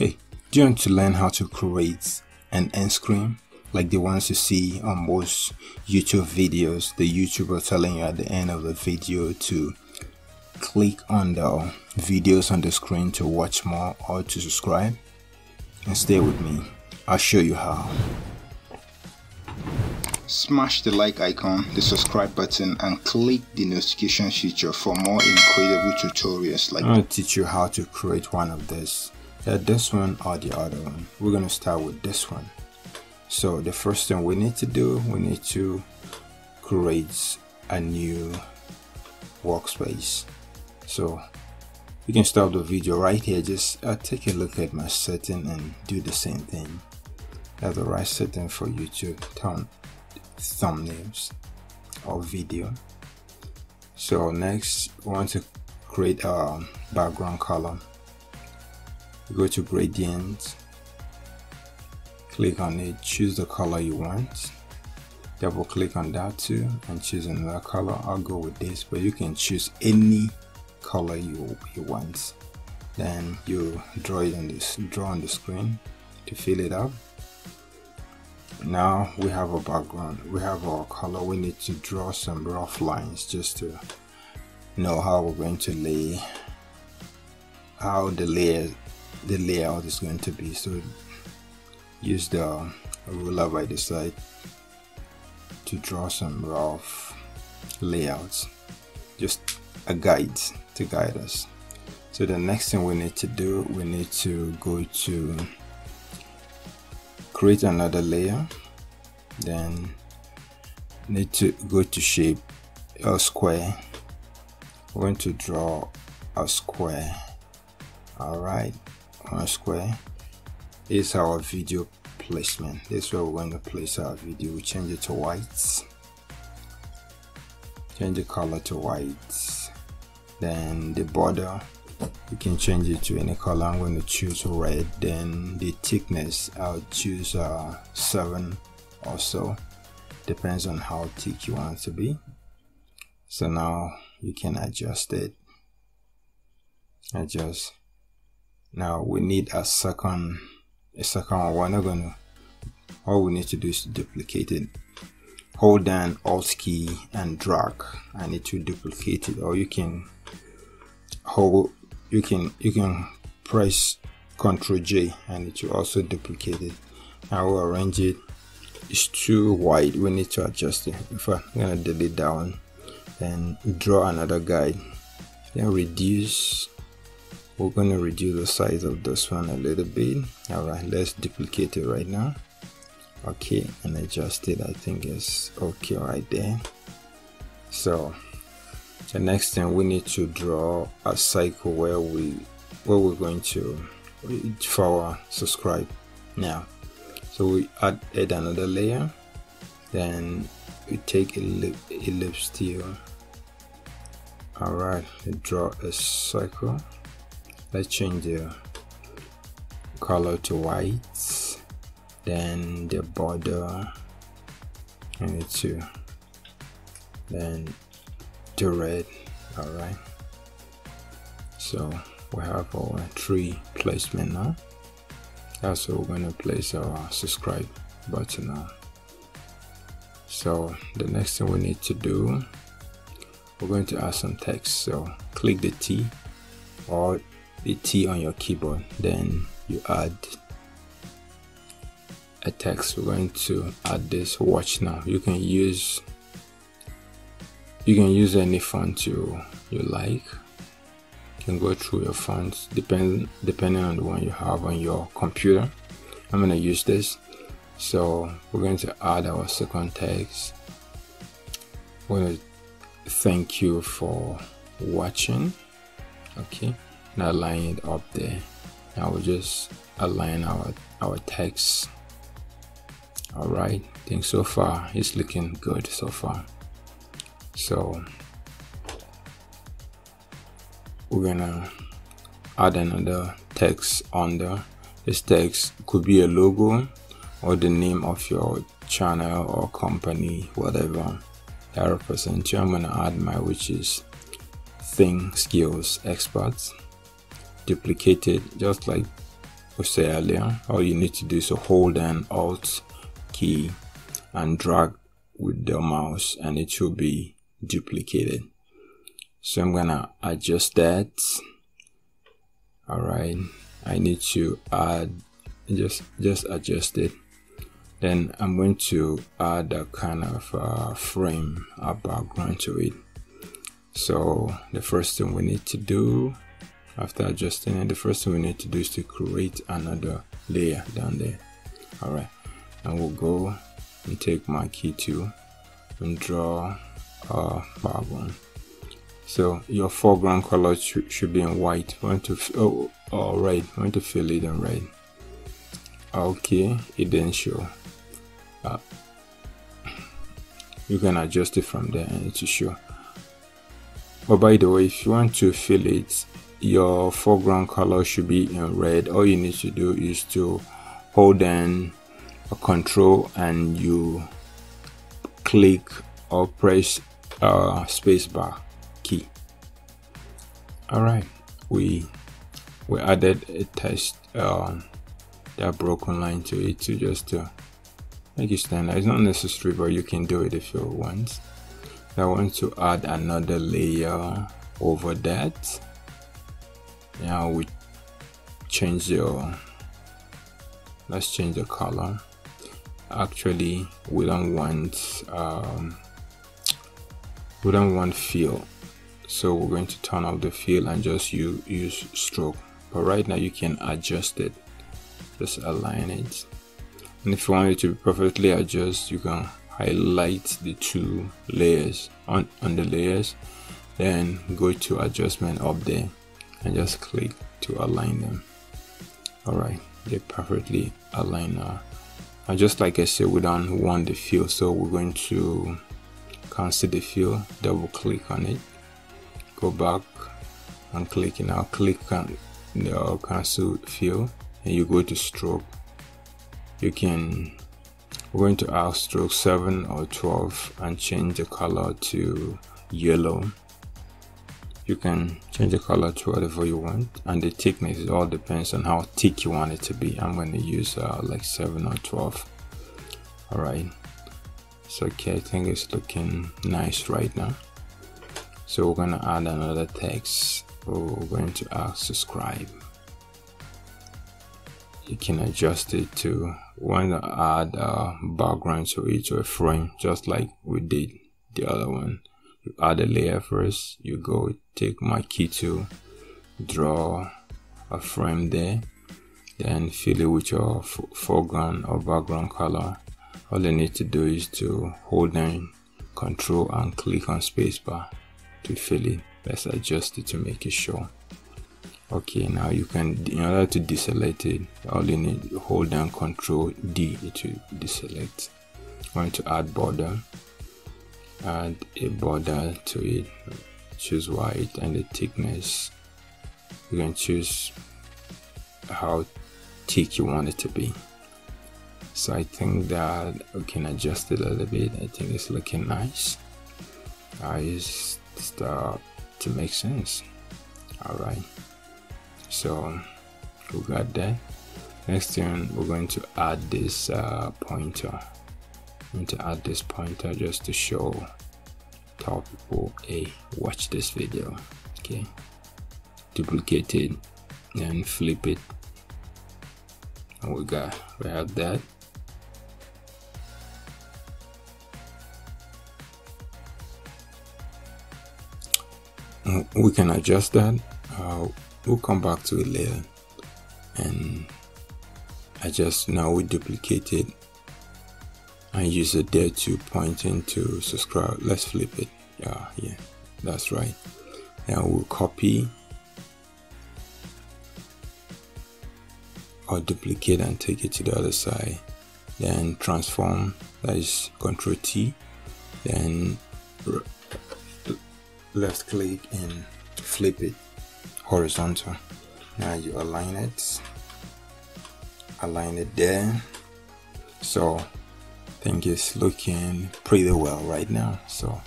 Hey, do you want to learn how to create an end screen like the ones you see on most YouTube videos? The YouTuber telling you at the end of the video to click on the videos on the screen to watch more or to subscribe? And stay with me, I'll show you how. Smash the like icon, the subscribe button, and click the notification feature for more incredible tutorials. I'm going to teach you how to create one of this. This one or the other one. We're going to start with this one. So the first thing we need to do, we need to create a new workspace. So you can stop the video right here. Just take a look at my setting and do the same thing. That's the right setting for you to turn thumbnails or video. So next, we want to create a background color. Go to gradient, click on it, choose the color you want, double click on that too and choose another color. I'll go with this, but you can choose any color you want. Then you draw on the screen to fill it up. Now we have a background, we have our color. We need to draw some rough lines just to know how we're going to lay, how the layout is going to be. So use the ruler by the side to draw some rough layouts, just a guide to guide us. So the next thing we need to do, we need to go to create another layer, then need to go to shape, a square. We're going to draw a square. Alright, one square is our video placement. This is where we're going to place our video. We change it to white, change the color to white. Then the border, you can change it to any color. I'm going to choose red. Then the thickness, I'll choose 7 or so, depends on how thick you want it to be. So now you can adjust it. Adjust. Now we need a second one. We're not gonna, all we need to do is to duplicate it. Hold down Alt key and drag, and it will duplicate it. Or you can hold, you can press Ctrl J and it will also duplicate it. Now we'll arrange it. It's too wide, we need to adjust it. In fact, I'm gonna delete that one and draw another guide. Then reduce. We're going to reduce the size of this one a little bit. Alright, let's duplicate it right now. Okay, and adjust it. I think it's okay right there. So the next thing, we need to draw a cycle where we're going to for our subscribe now. So we add another layer, then we take ellipse style. Alright, draw a cycle. Let's change the color to white, then the border, and to then to red. Alright, so we have our tree placement now. That's where we're going to place our subscribe button now. So the next thing we need to do, we're going to add some text. So click the T or the T on your keyboard, then you add a text. We're going to add this watch now. You can use any font you like. You can go through your fonts depending on the one you have on your computer. I'm going to use this. So we're going to add our second text. We're going to thank you for watching. Okay, now align it up there. Now we'll just align our text. Alright, I think so far it's looking good so far. So we're gonna add another text under. This text could be a logo or the name of your channel or company, whatever that represents you. I'm gonna add my, which is Thing Skills Experts. Duplicate it just like we said earlier, all you need to do is to hold an Alt key and drag with the mouse and it will be duplicated. So I'm gonna adjust that. Alright, I need to add, just adjust it. Then I'm going to add a kind of frame, a background to it. So the first thing we need to do after adjusting it, the first thing we need to do is to create another layer down there. Alright, and we'll go and take my key tool and draw a background. So your foreground color should be in white. I want to red. I want to fill it in red. Okay, it didn't show. You can adjust it from there and it will show. But by the way, if you want to fill it, your foreground color should be in red. All you need to do is to hold down a Control and you click or press spacebar key. Alright, we added a text, that broken line to it to just to make it stand out. It's not necessary, but you can do it if you want. I want to add another layer over that. Now we change let's change the color. Actually, we don't want fill, so we're going to turn off the fill and just use stroke. But right now you can adjust it, just align it, and if you want it to be perfectly adjusted, you can highlight the two layers on the layers, then go to adjustment up there and just click to align them. Alright, they're perfectly aligned now. And just like I said, we don't want the fill, so we're going to cancel the fill, double click on it, go back and click it. Now click on the cancel fill and you go to stroke. We're going to add stroke 7 or 12 and change the color to yellow. You can change the color to whatever you want, and the thickness, it all depends on how thick you want it to be. I'm going to use like 7 or 12. Alright, so okay, I think it's looking nice right now. So we're going to add another text. We're going to add subscribe. You can adjust it to want to add a background to it, to a frame, just like we did the other one. You add a layer first, you go take my key tool, draw a frame there, then fill it with your foreground or background color. All you need to do is to hold down Control and click on spacebar to fill it. Let's adjust it to make it show. Okay, now you can, in order to deselect it, all you need to hold down Control D to deselect. I'm going to add border. Add a border to it, choose white, and the thickness, you can choose how thick you want it to be. So I think that we can adjust it a little bit. I think it's looking nice. It's start to make sense. Alright, so we got that. Next thing, we're going to add this pointer. I'm going to add this pointer just to show tell people, hey, watch this video. Okay, duplicate it and flip it, and we have that. We can adjust that. We'll come back to it later and adjust. Now we duplicate it and use it there to point into subscribe. Let's flip it. Yeah, that's right. Now we'll copy or duplicate and take it to the other side, then transform, that is Ctrl T, then left click and flip it horizontal. Now you align it there. So I think it's looking pretty well right now. So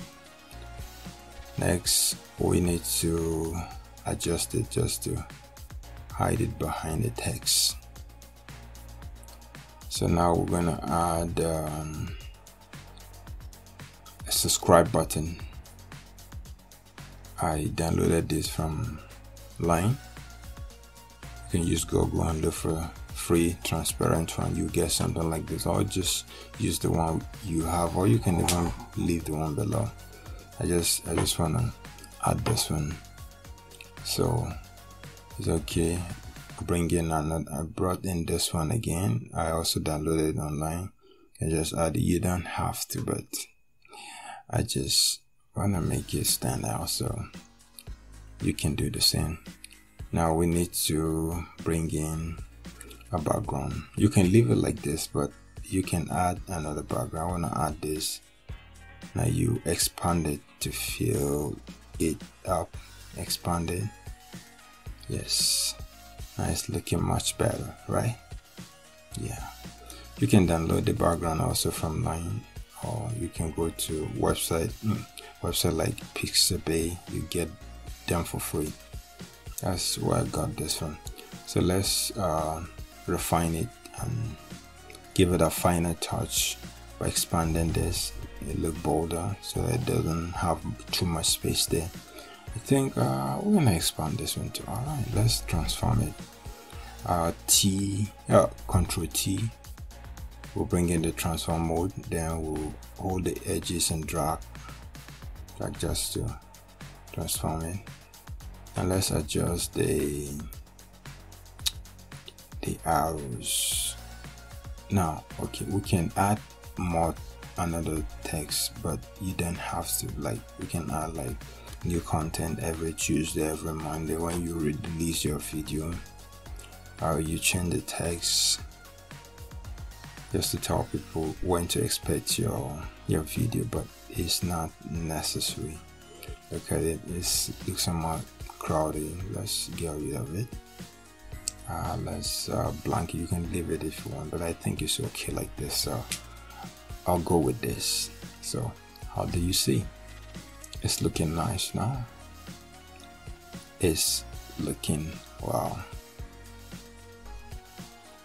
next we need to adjust it just to hide it behind the text. So now we're gonna add a subscribe button. I downloaded this from Line. You can use Google and look for free transparent one. You get something like this, or just use the one you have, or you can even leave the one below. I just want to add this one, so it's okay. Bring in another. I brought in this one again. I also downloaded it online. You can just add it. You don't have to, but I just want to make it stand out, so you can do the same. Now we need to bring in a background. You can leave it like this, but you can add another background. I want to add this. Now you expand it to fill it up. Expand it. Yes. Now it's looking much better, right? Yeah. You can download the background also from Line, or you can go to website like Pixabay. You get them for free. That's where I got this from. So let's refine it and give it a finer touch by expanding this. It look bolder so that it doesn't have too much space there. I think we're gonna expand this one too. Alright, let's transform it. Control T. We'll bring in the transform mode, then we'll hold the edges and drag just to transform it. And let's adjust the arrows. Now, okay, we can add more another text, but you don't have to. Like, we can add like new content every Tuesday, every Monday when you release your video. You change the text just to tell people when to expect your video, but it's not necessary. Look at it, it looks somewhat crowded. Let's get rid of it. Let's blank it. You can leave it if you want, but I think it's okay like this, so I'll go with this. So how do you see? It's looking nice now. It's looking wow.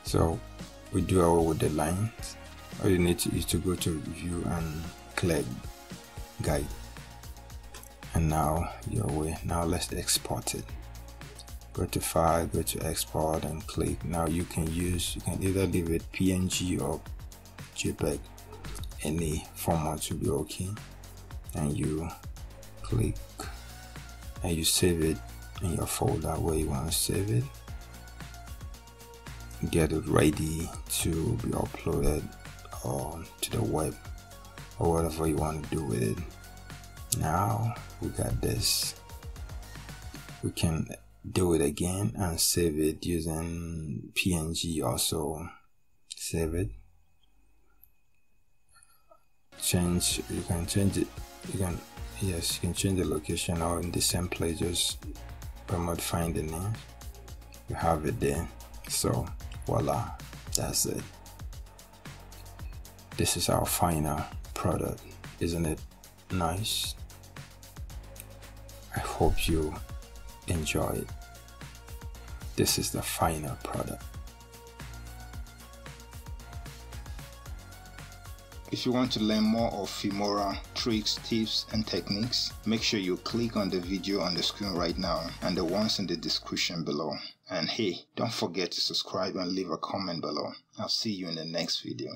So we do away with the lines. All you need to is to go to view and click guide, and now you're away. Now let's export it. Go to file, go to export and click. Now you can either leave it PNG or JPEG. Any format will be okay, and you click and you save it in your folder where you want to save it. Get it ready to be uploaded or to the web or whatever you want to do with it. Now we got this. We can do it again and save it using PNG. Also save it. You can change it. You can change the location, or in the same place, just by modifying the name. You have it there. So voila, that's it. This is our final product. Isn't it nice? I hope you enjoy it. This is the final product. If you want to learn more of Filmora tricks, tips and techniques, make sure you click on the video on the screen right now and the ones in the description below. And hey, don't forget to subscribe and leave a comment below. I'll see you in the next video.